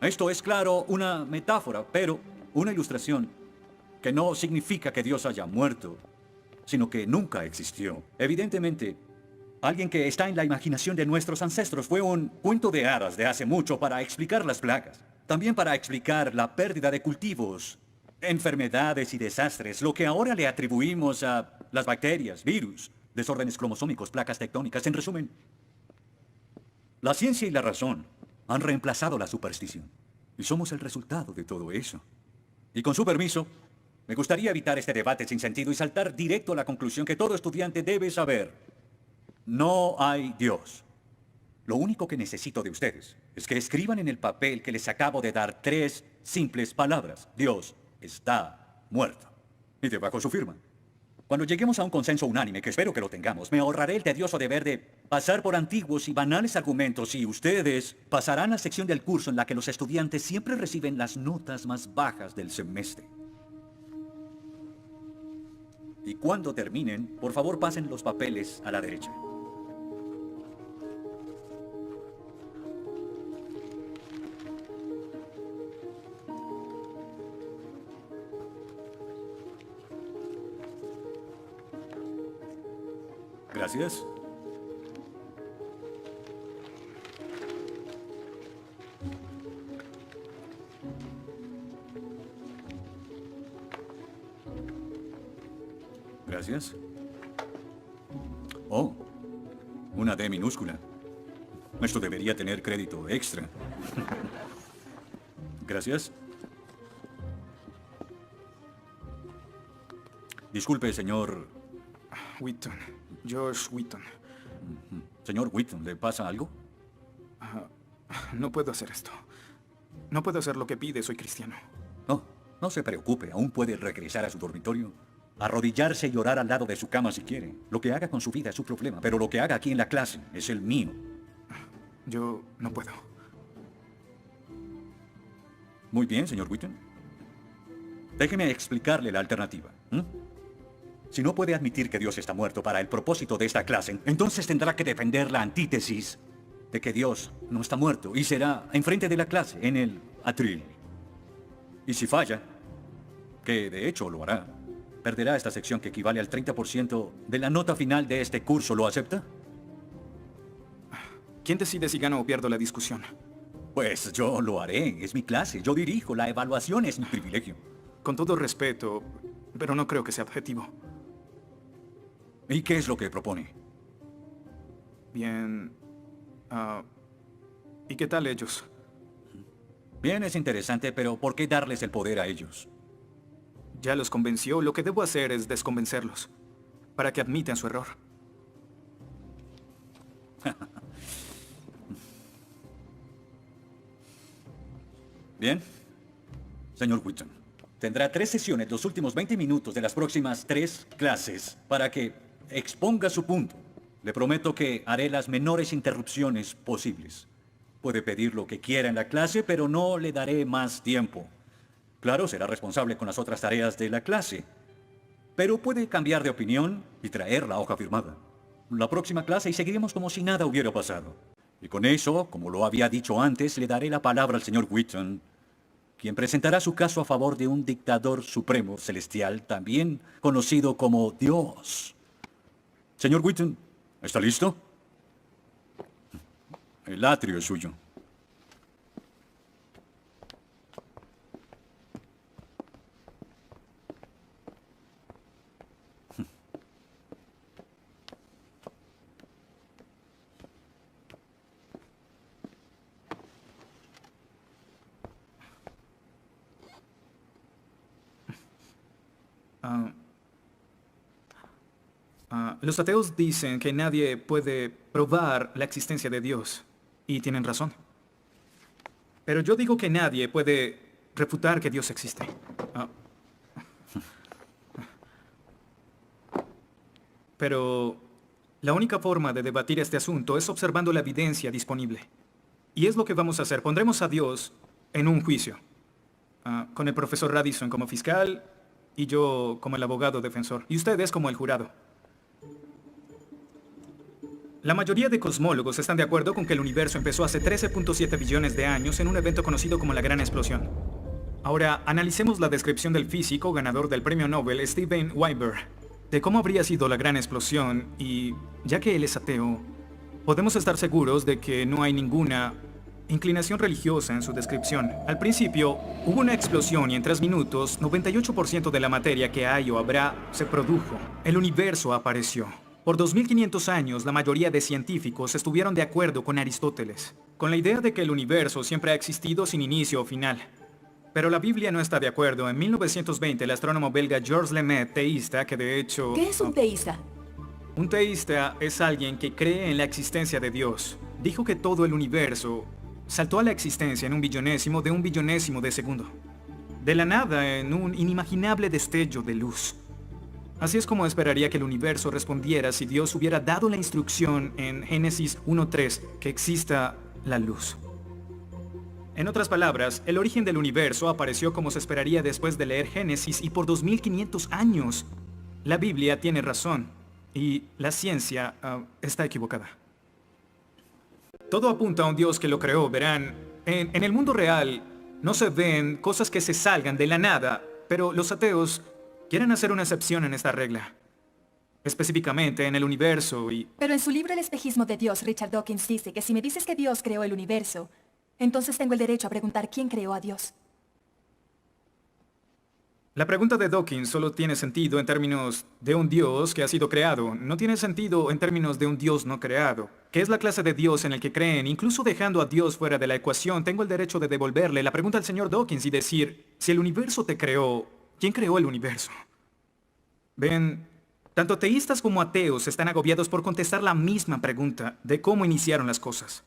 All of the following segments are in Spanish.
Esto es, claro, una metáfora, pero una ilustración que no significa que Dios haya muerto, sino que nunca existió. Evidentemente, alguien que está en la imaginación de nuestros ancestros fue un cuento de hadas de hace mucho para explicar las plagas. También para explicar la pérdida de cultivos, enfermedades y desastres, lo que ahora le atribuimos a las bacterias, virus, desórdenes cromosómicos, placas tectónicas. En resumen, la ciencia y la razón han reemplazado la superstición. Y somos el resultado de todo eso. Y con su permiso, me gustaría evitar este debate sin sentido y saltar directo a la conclusión que todo estudiante debe saber. No hay Dios. Lo único que necesito de ustedes es que escriban en el papel que les acabo de dar 3 simples palabras. Dios está muerto. Y debajo su firma. Cuando lleguemos a un consenso unánime, que espero que lo tengamos, me ahorraré el tedioso deber de pasar por antiguos y banales argumentos y ustedes pasarán a la sección del curso en la que los estudiantes siempre reciben las notas más bajas del semestre. Y cuando terminen, por favor pasen los papeles a la derecha. Gracias. Gracias. Oh, una D minúscula. Esto debería tener crédito extra. Gracias. Disculpe, señor... Wheaton. Josh Wheaton. Señor Wheaton, ¿le pasa algo? No puedo hacer esto. No puedo hacer lo que pide, soy cristiano. No, no se preocupe, aún puede regresar a su dormitorio, arrodillarse y llorar al lado de su cama si quiere. Lo que haga con su vida es su problema, pero lo que haga aquí en la clase es el mío. Yo no puedo. Muy bien, señor Wheaton. Déjeme explicarle la alternativa. Si no puede admitir que Dios está muerto para el propósito de esta clase, entonces tendrá que defender la antítesis de que Dios no está muerto y será enfrente de la clase, en el atril. Y si falla, que de hecho lo hará, perderá esta sección que equivale al 30% de la nota final de este curso. ¿Lo acepta? ¿Quién decide si gano o pierdo la discusión? Pues yo lo haré. Es mi clase. Yo dirijo. La evaluación es mi privilegio. Con todo respeto, pero no creo que sea objetivo. ¿Y qué es lo que propone? Bien... ¿y qué tal ellos? Bien, es interesante, pero ¿por qué darles el poder a ellos? Ya los convenció. Lo que debo hacer es desconvencerlos, para que admitan su error. Bien. Señor Wheaton, tendrá 3 sesiones los últimos 20 minutos de las próximas 3 clases para que exponga su punto. Le prometo que haré las menores interrupciones posibles. Puede pedir lo que quiera en la clase, pero no le daré más tiempo. Claro, será responsable con las otras tareas de la clase. Pero puede cambiar de opinión y traer la hoja firmada. La próxima clase y seguiremos como si nada hubiera pasado. Y con eso, como lo había dicho antes, le daré la palabra al señor Wheaton, quien presentará su caso a favor de un dictador supremo celestial, también conocido como Dios. Señor Wheaton, ¿está listo? El atrio es suyo. Los ateos dicen que nadie puede probar la existencia de Dios, y tienen razón. Pero yo digo que nadie puede refutar que Dios existe. Pero la única forma de debatir este asunto es observando la evidencia disponible. Y es lo que vamos a hacer. Pondremos a Dios en un juicio, con el profesor Radisson como fiscal y yo como el abogado defensor, y ustedes como el jurado. La mayoría de cosmólogos están de acuerdo con que el universo empezó hace 13.7 billones de años en un evento conocido como la Gran Explosión. Ahora, analicemos la descripción del físico ganador del premio Nobel Steven Weinberg de cómo habría sido la Gran Explosión y, ya que él es ateo, podemos estar seguros de que no hay ninguna inclinación religiosa en su descripción. Al principio, hubo una explosión y en 3 minutos, 98% de la materia que hay o habrá se produjo. El universo apareció. Por 2500 años, la mayoría de científicos estuvieron de acuerdo con Aristóteles, con la idea de que el universo siempre ha existido sin inicio o final. Pero la Biblia no está de acuerdo. En 1920, el astrónomo belga Georges Lemaitre, teísta, que de hecho... ¿Qué es un teísta? Un teísta es alguien que cree en la existencia de Dios. Dijo que todo el universo saltó a la existencia en un billonésimo de segundo. De la nada, en un inimaginable destello de luz. Así es como esperaría que el universo respondiera si Dios hubiera dado la instrucción en Génesis 1:3 que exista la luz. En otras palabras, el origen del universo apareció como se esperaría después de leer Génesis y por 2500 años. La Biblia tiene razón y la ciencia está equivocada. Todo apunta a un Dios que lo creó, verán. En el mundo real no se ven cosas que se salgan de la nada, pero los ateos quieren hacer una excepción en esta regla. Específicamente en el universo y... Pero en su libro El espejismo de Dios, Richard Dawkins dice que si me dices que Dios creó el universo, entonces tengo el derecho a preguntar quién creó a Dios. La pregunta de Dawkins solo tiene sentido en términos de un Dios que ha sido creado. No tiene sentido en términos de un Dios no creado. ¿Qué es la clase de Dios en el que creen? Incluso dejando a Dios fuera de la ecuación, tengo el derecho de devolverle la pregunta al señor Dawkins y decir, si el universo te creó, ¿quién creó el universo? Ven, tanto teístas como ateos están agobiados por contestar la misma pregunta de cómo iniciaron las cosas.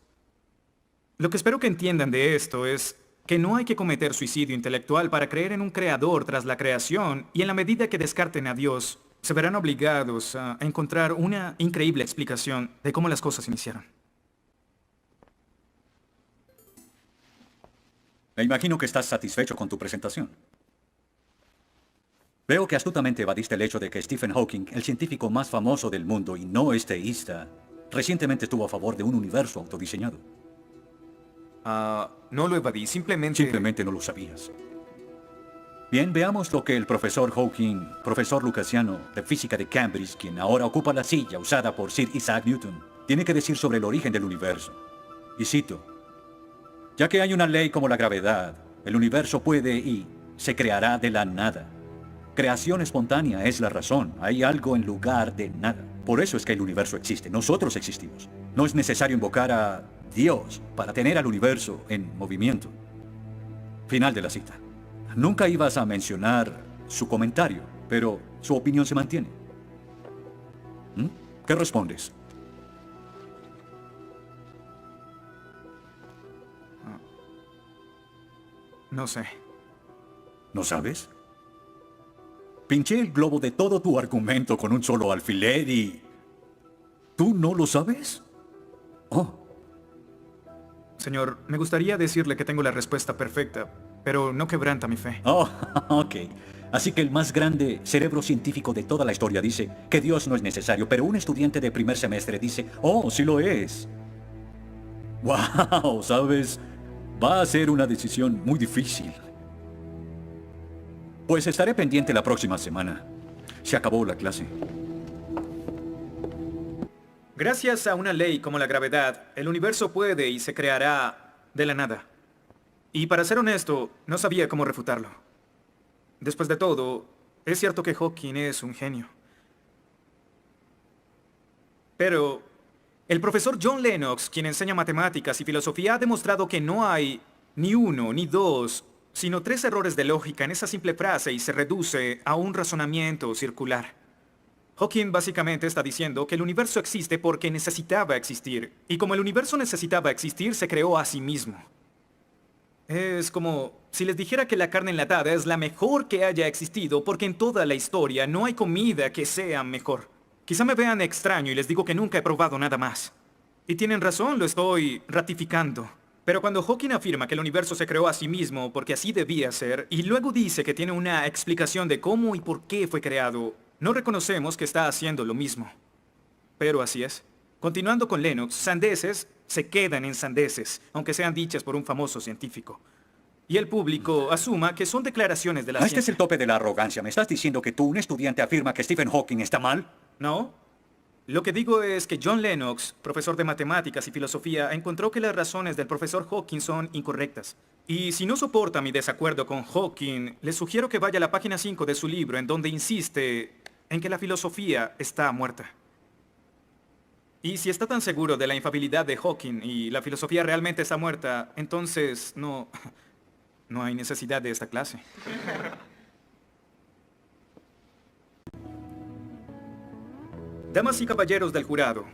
Lo que espero que entiendan de esto es que no hay que cometer suicidio intelectual para creer en un creador tras la creación, y en la medida que descarten a Dios, se verán obligados a encontrar una increíble explicación de cómo las cosas iniciaron. Me imagino que estás satisfecho con tu presentación. Veo que astutamente evadiste el hecho de que Stephen Hawking, el científico más famoso del mundo y no es teísta, recientemente estuvo a favor de un universo autodiseñado. No lo evadí, Simplemente no lo sabías. Bien, veamos lo que el profesor Hawking, profesor lucasiano de física de Cambridge, quien ahora ocupa la silla usada por Sir Isaac Newton, tiene que decir sobre el origen del universo. Y cito, ya que hay una ley como la gravedad, el universo puede y se creará de la nada. Creación espontánea es la razón, hay algo en lugar de nada. Por eso es que el universo existe, nosotros existimos. No es necesario invocar a Dios para tener al universo en movimiento. Final de la cita. Nunca ibas a mencionar su comentario, pero su opinión se mantiene. ¿Qué respondes? No sé. ¿No sabes? Pinché el globo de todo tu argumento con un solo alfiler y... ¿Tú no lo sabes? Oh. Señor, me gustaría decirle que tengo la respuesta perfecta, pero no quebranta mi fe. Oh, ok. Así que el más grande cerebro científico de toda la historia dice que Dios no es necesario, pero un estudiante de primer semestre dice, oh, sí lo es. Wow, ¿sabes? Va a ser una decisión muy difícil. Pues estaré pendiente la próxima semana. Se acabó la clase. Gracias a una ley como la gravedad, el universo puede y se creará de la nada. Y para ser honesto, no sabía cómo refutarlo. Después de todo, es cierto que Hawking es un genio. Pero el profesor John Lennox, quien enseña matemáticas y filosofía, ha demostrado que no hay ni uno, ni dos, sino 3 errores de lógica en esa simple frase y se reduce a un razonamiento circular. Hawking básicamente está diciendo que el universo existe porque necesitaba existir, y como el universo necesitaba existir, se creó a sí mismo. Es como si les dijera que la carne enlatada es la mejor que haya existido porque en toda la historia no hay comida que sea mejor. Quizá me vean extraño y les digo que nunca he probado nada más. Y tienen razón, lo estoy ratificando. Pero cuando Hawking afirma que el universo se creó a sí mismo porque así debía ser, y luego dice que tiene una explicación de cómo y por qué fue creado, no reconocemos que está haciendo lo mismo. Pero así es. Continuando con Lennox, sandeces se quedan en sandeces, aunque sean dichas por un famoso científico. Y el público asuma que son declaraciones de la Este es ciencia. el tope de la arrogancia. ¿Me estás diciendo que tú, un estudiante, afirma que Stephen Hawking está mal? ¿No? Lo que digo es que John Lennox, profesor de matemáticas y filosofía, encontró que las razones del profesor Hawking son incorrectas. Y si no soporta mi desacuerdo con Hawking, le sugiero que vaya a la página 5 de su libro, en donde insiste en que la filosofía está muerta. Y si está tan seguro de la infalibilidad de Hawking y la filosofía realmente está muerta, entonces no hay necesidad de esta clase. Damas y caballeros del jurado,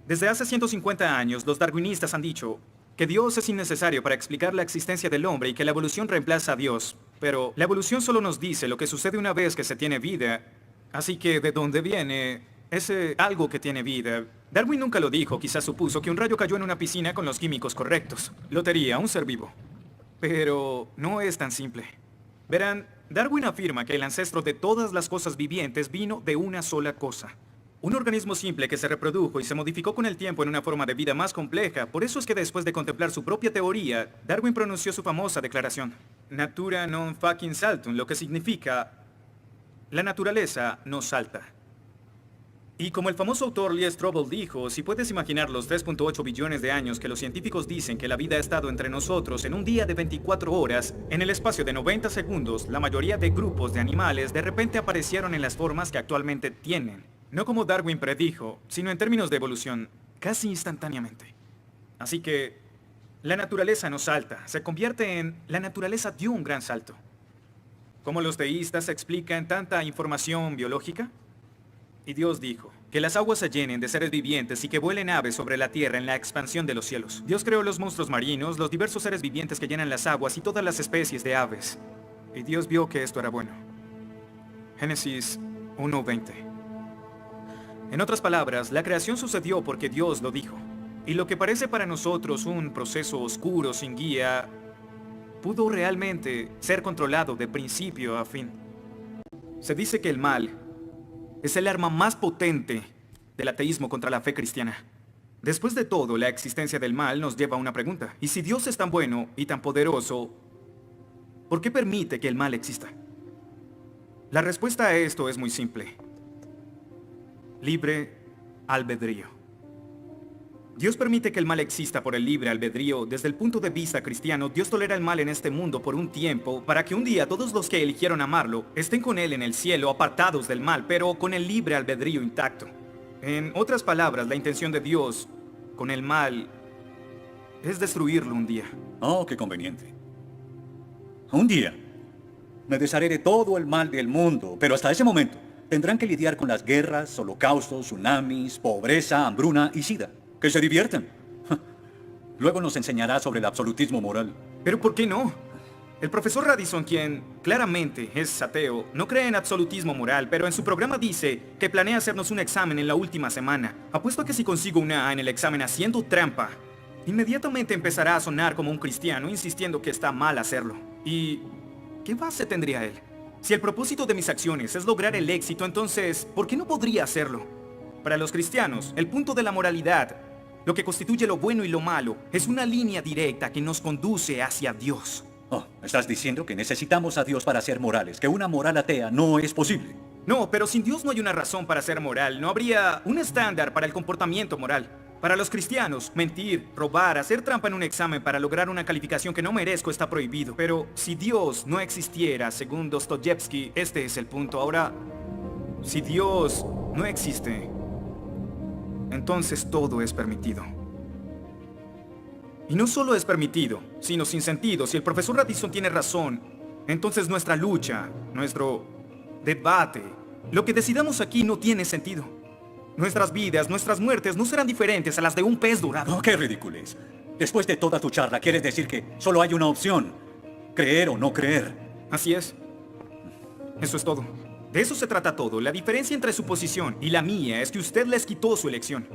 desde hace 150 años los darwinistas han dicho que Dios es innecesario para explicar la existencia del hombre y que la evolución reemplaza a Dios. Pero la evolución solo nos dice lo que sucede una vez que se tiene vida. Así que, ¿de dónde viene ese algo que tiene vida? Darwin nunca lo dijo, quizás supuso que un rayo cayó en una piscina con los químicos correctos. Lotería, un ser vivo. Pero no es tan simple. Verán, Darwin afirma que el ancestro de todas las cosas vivientes vino de una sola cosa. Un organismo simple que se reprodujo y se modificó con el tiempo en una forma de vida más compleja. Por eso es que después de contemplar su propia teoría, Darwin pronunció su famosa declaración: Natura non fucking saltum, lo que significa: la naturaleza no salta. Y como el famoso autor Lee Strobel dijo, si puedes imaginar los 3.8 billones de años que los científicos dicen que la vida ha estado entre nosotros en un día de 24 horas, en el espacio de 90 segundos, la mayoría de grupos de animales de repente aparecieron en las formas que actualmente tienen. No como Darwin predijo, sino en términos de evolución, casi instantáneamente. Así que, la naturaleza no salta, se convierte en la naturaleza dio un gran salto. ¿Cómo los teístas explican tanta información biológica? Y Dios dijo, que las aguas se llenen de seres vivientes y que vuelen aves sobre la tierra en la expansión de los cielos. Dios creó los monstruos marinos, los diversos seres vivientes que llenan las aguas y todas las especies de aves. Y Dios vio que esto era bueno. Génesis 1:20. En otras palabras, la creación sucedió porque Dios lo dijo. Y lo que parece para nosotros un proceso oscuro sin guía, pudo realmente ser controlado de principio a fin. Se dice que el mal es el arma más potente del ateísmo contra la fe cristiana. Después de todo, la existencia del mal nos lleva a una pregunta. ¿Y si Dios es tan bueno y tan poderoso, por qué permite que el mal exista? La respuesta a esto es muy simple. Libre albedrío. Dios permite que el mal exista por el libre albedrío. Desde el punto de vista cristiano, Dios tolera el mal en este mundo por un tiempo, para que un día todos los que eligieron amarlo estén con Él en el cielo, apartados del mal, pero con el libre albedrío intacto. En otras palabras, la intención de Dios con el mal es destruirlo un día. Oh, qué conveniente. Un día me desharé de todo el mal del mundo, pero hasta ese momento tendrán que lidiar con las guerras, holocaustos, tsunamis, pobreza, hambruna y sida. Que se diviertan. Luego nos enseñará sobre el absolutismo moral. ¿Pero por qué no? El profesor Radisson, quien claramente es ateo, no cree en absolutismo moral, pero en su programa dice que planea hacernos un examen en la última semana. Apuesto a que si consigo una A en el examen haciendo trampa, inmediatamente empezará a sonar como un cristiano, insistiendo que está mal hacerlo. ¿Y qué base tendría él? Si el propósito de mis acciones es lograr el éxito, entonces, ¿por qué no podría hacerlo? Para los cristianos, el punto de la moralidad, lo que constituye lo bueno y lo malo, es una línea directa que nos conduce hacia Dios. Oh, ¿estás diciendo que necesitamos a Dios para ser morales? ¿Que una moral atea no es posible? No, pero sin Dios no hay una razón para ser moral. No habría un estándar para el comportamiento moral. Para los cristianos, mentir, robar, hacer trampa en un examen para lograr una calificación que no merezco está prohibido. Pero si Dios no existiera, según Dostoyevsky, este es el punto. Ahora, si Dios no existe, entonces todo es permitido. Y no solo es permitido, sino sin sentido. Si el profesor Radisson tiene razón, entonces nuestra lucha, nuestro debate, lo que decidamos aquí no tiene sentido. Nuestras vidas, nuestras muertes no serán diferentes a las de un pez dorado. Oh, qué ridiculez. Después de toda tu charla, ¿quieres decir que solo hay una opción? Creer o no creer. Así es. Eso es todo. De eso se trata todo. La diferencia entre su posición y la mía es que usted les quitó su elección.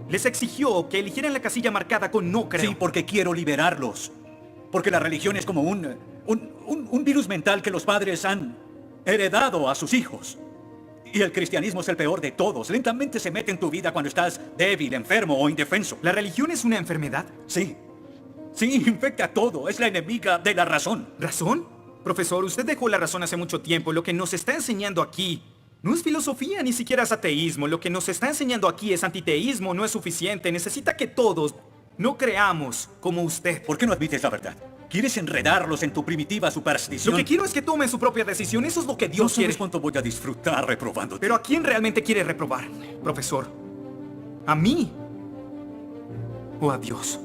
Les exigió que eligieran la casilla marcada con no creo. Sí, porque quiero liberarlos. Porque la religión es como un virus mental que los padres han heredado a sus hijos. Y el cristianismo es el peor de todos. Lentamente se mete en tu vida cuando estás débil, enfermo o indefenso. ¿La religión es una enfermedad? Sí. Sí, infecta todo. Es la enemiga de la razón. ¿Razón? Profesor, usted dejó la razón hace mucho tiempo. Lo que nos está enseñando aquí no es filosofía, ni siquiera es ateísmo. Lo que nos está enseñando aquí es antiteísmo. No es suficiente. Necesita que todos no creamos como usted. ¿Por qué no admites la verdad? ¿Quieres enredarlos en tu primitiva superstición? Lo que quiero es que tomen su propia decisión. Eso es lo que No Dios sabes quiere. cuánto voy a disfrutar reprobándote. Pero ¿a quién realmente quiere reprobar, profesor? ¿A mí? ¿O a Dios?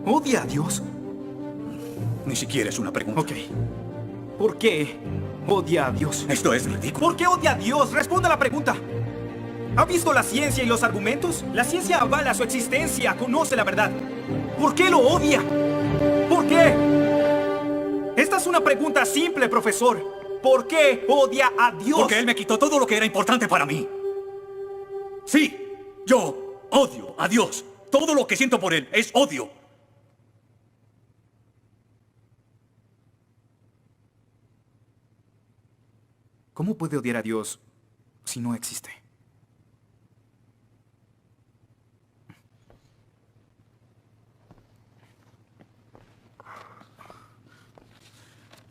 ¿Odia a Dios? Ni siquiera es una pregunta. Ok. ¿Por qué odia a Dios? Esto es ridículo. ¿Por qué odia a Dios? Responda la pregunta. ¿Ha visto la ciencia y los argumentos? La ciencia avala su existencia, conoce la verdad. ¿Por qué lo odia? ¿Por qué? Esta es una pregunta simple, profesor. ¿Por qué odia a Dios? Porque Él me quitó todo lo que era importante para mí. Sí, yo odio a Dios. Todo lo que siento por Él es odio. ¿Cómo puede odiar a Dios si no existe?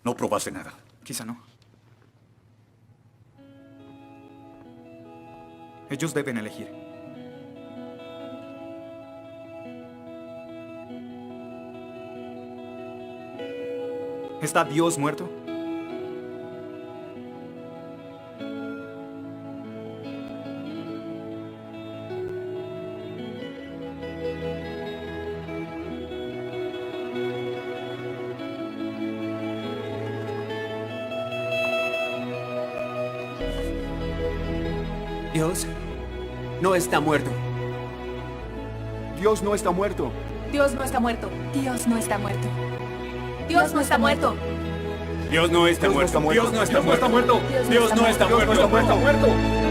No probaste nada. Quizá no. Ellos deben elegir. ¿Está Dios muerto? Dios no está muerto. Dios no está muerto. Dios no está muerto. Dios no está muerto. Dios no está muerto. Dios no está muerto. Dios no está muerto. Dios no está muerto. Dios no está muerto. Dios no está muerto.